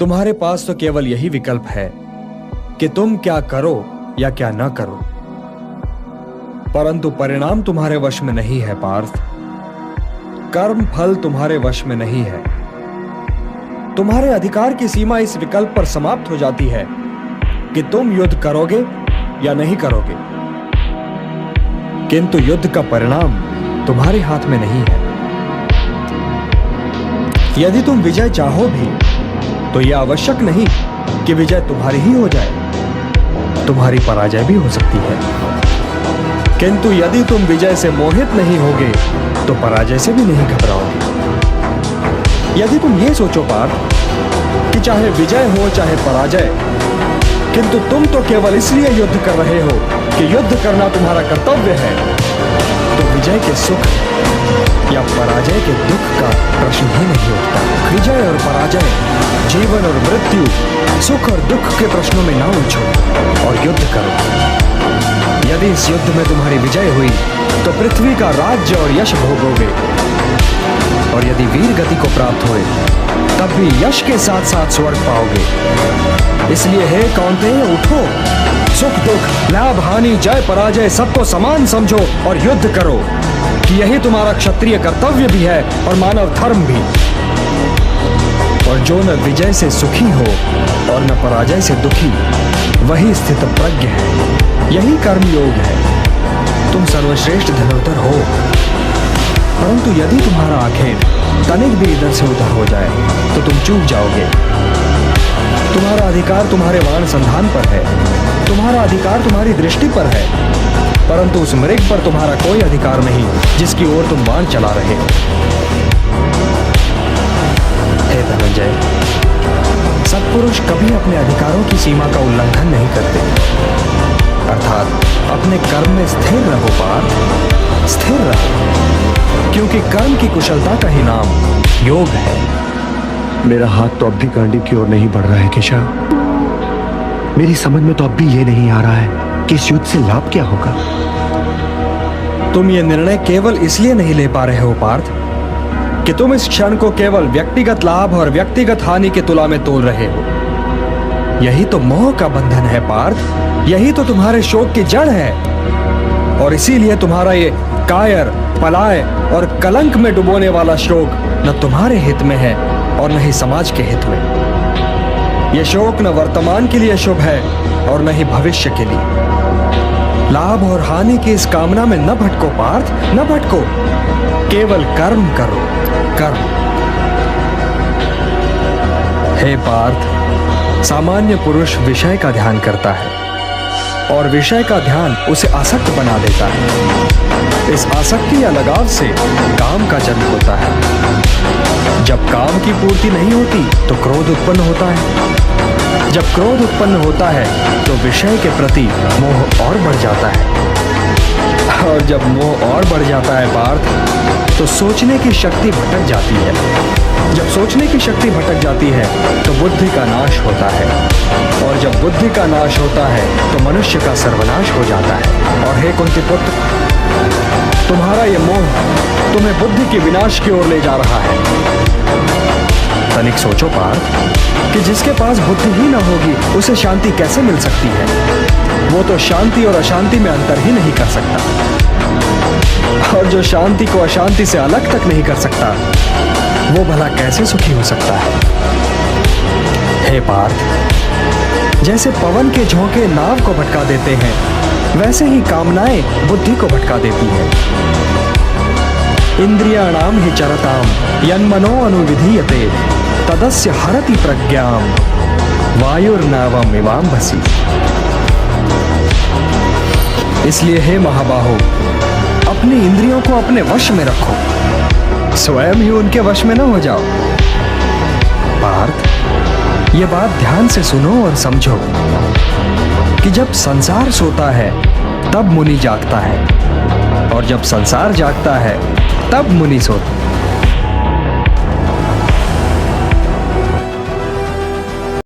तुम्हारे पास तो केवल यही विकल्प है कि तुम क्या करो या क्या ना करो, परंतु परिणाम तुम्हारे वश में नहीं है पार्थ। कर्म फल तुम्हारे वश में नहीं है। तुम्हारे अधिकार की सीमा इस विकल्प पर समाप्त हो जाती है कि तुम युद्ध करोगे या नहीं करोगे, किंतु युद्ध का परिणाम तुम्हारे हाथ में नहीं है। यदि तुम विजय चाहो भी तो यह आवश्यक नहीं कि विजय तुम्हारी ही हो जाए, तुम्हारी पराजय भी हो सकती है। किंतु यदि तुम विजय से मोहित नहीं होगे तो पराजय से भी नहीं घबराओगे। यदि तुम ये सोचो पार्थ कि चाहे विजय हो चाहे पराजय, किंतु तुम तो केवल इसलिए युद्ध कर रहे हो कि युद्ध करना तुम्हारा कर्तव्य है, तो विजय के सुख या पराजय के दुख का प्रश्न ही नहीं उठता। विजय और पराजय, जीवन और मृत्यु, सुख और दुख के प्रश्नों में ना उलझो और युद्ध करो। यदि इस युद्ध में तुम्हारी विजय हुई तो पृथ्वी का राज्य और यश भोगोगे, और यदि वीर गति को प्राप्त हुए तब भी यश के साथ साथ स्वर्ग पाओगे। इसलिए हे कौन्तेय, उठो, सुख दुख, लाभ हानि, जय पराजय सबको समान समझो और युद्ध करो, कि यही तुम्हारा क्षत्रिय कर्तव्य भी है और मानव धर्म भी। और जो न विजय से सुखी हो और न पराजय से दुखी, वही स्थित प्रज्ञ है, यही कर्मयोग है। तुम सर्वश्रेष्ठ धनुर्धर हो, परंतु यदि तुम्हारा आखेट तनिक भी इधर से उधर हो जाए तो तुम चूक जाओगे। तुम्हारा अधिकार तुम्हारे बाण संधान पर है, तुम्हारा अधिकार तुम्हारी दृष्टि पर है, परंतु उस मृग पर तुम्हारा कोई अधिकार नहीं जिसकी ओर तुम बाण चला रहे हो। हे धनंजय, सत्पुरुष कभी अपने अधिकारों की सीमा का उल्लंघन नहीं करते, अर्थात अपने कर्म में स्थिर रहो पार्थ, स्थिर रहो, क्योंकि कर्म की कुशलता का ही नाम योग है। मेरा हाथ तो अब भी गांडीव की ओर नहीं बढ़ रहा है केशव। मेरी समझ में तो अब भी ये नहीं आ रहा है कि इस युद्ध से लाभ क्या होगा। तुम ये निर्णय केवल इसलिए नहीं ले पा रहे हो पार्थ कि तुम इस क्षण को केवल व्यक्तिगत लाभ और व्यक्तिगत हानि के तुला में तोल रहे हो। यही तो मोह का बंधन है पार्थ, यही तो तुम्हारे शोक की जड़ है, और इसीलिए तुम्हारा ये कायर, पलाय और कलंक में डुबोने वाला शोक न तुम्हारे हित में है और न ही समाज के हित में। यह शोक न वर्तमान के लिए शुभ है और न ही भविष्य के लिए। लाभ और हानि की इस कामना में न भटको पार्थ, न भटको, केवल कर्म करो, कर्म। हे पार्थ, सामान्य पुरुष विषय का ध्यान करता है और विषय का ध्यान उसे आसक्त बना देता है। इस आसक्ति या लगाव से काम का जन्म होता है। जब काम की पूर्ति नहीं होती तो क्रोध उत्पन्न होता है। जब क्रोध उत्पन्न होता है तो विषय के प्रति मोह और बढ़ जाता है, और जब मोह और बढ़ जाता है पार्थ तो सोचने की शक्ति भटक जाती है। जब सोचने की शक्ति भटक जाती है तो बुद्धि का नाश होता है, और जब बुद्धि का नाश होता है तो मनुष्य का सर्वनाश हो जाता है। और हे कुंती पुत्र, तुम्हारा ये मोह तुम्हें बुद्धि के विनाश की ओर ले जा रहा है। तनिक सोचो पार्थ कि जिसके पास बुद्धि ही न होगी उसे शांति कैसे मिल सकती है। वो तो शांति और अशांति में अंतर ही नहीं कर सकता, और जो शांति को अशांति से अलग तक नहीं कर सकता वो भला कैसे सुखी हो सकता है। हे पार्थ, जैसे पवन के झोंके नाव को भटका देते हैं, वैसे ही कामनाएं बुद्धि को भटका देती हैं। इंद्रियाणाम हि चरताम यन्मनो अनुविधीयते तदस्य हरति प्रज्ञाम वायुर्नावम इवाम्भसि। इसलिए हे महाबाहो, अपनी इंद्रियों को अपने वश में रखो, स्वयं ही उनके वश में न हो जाओ। पार्थ, ये बात ध्यान से सुनो और समझो कि जब संसार सोता है तब मुनि जागता है, और जब संसार जागता है तब मुनि सोता है।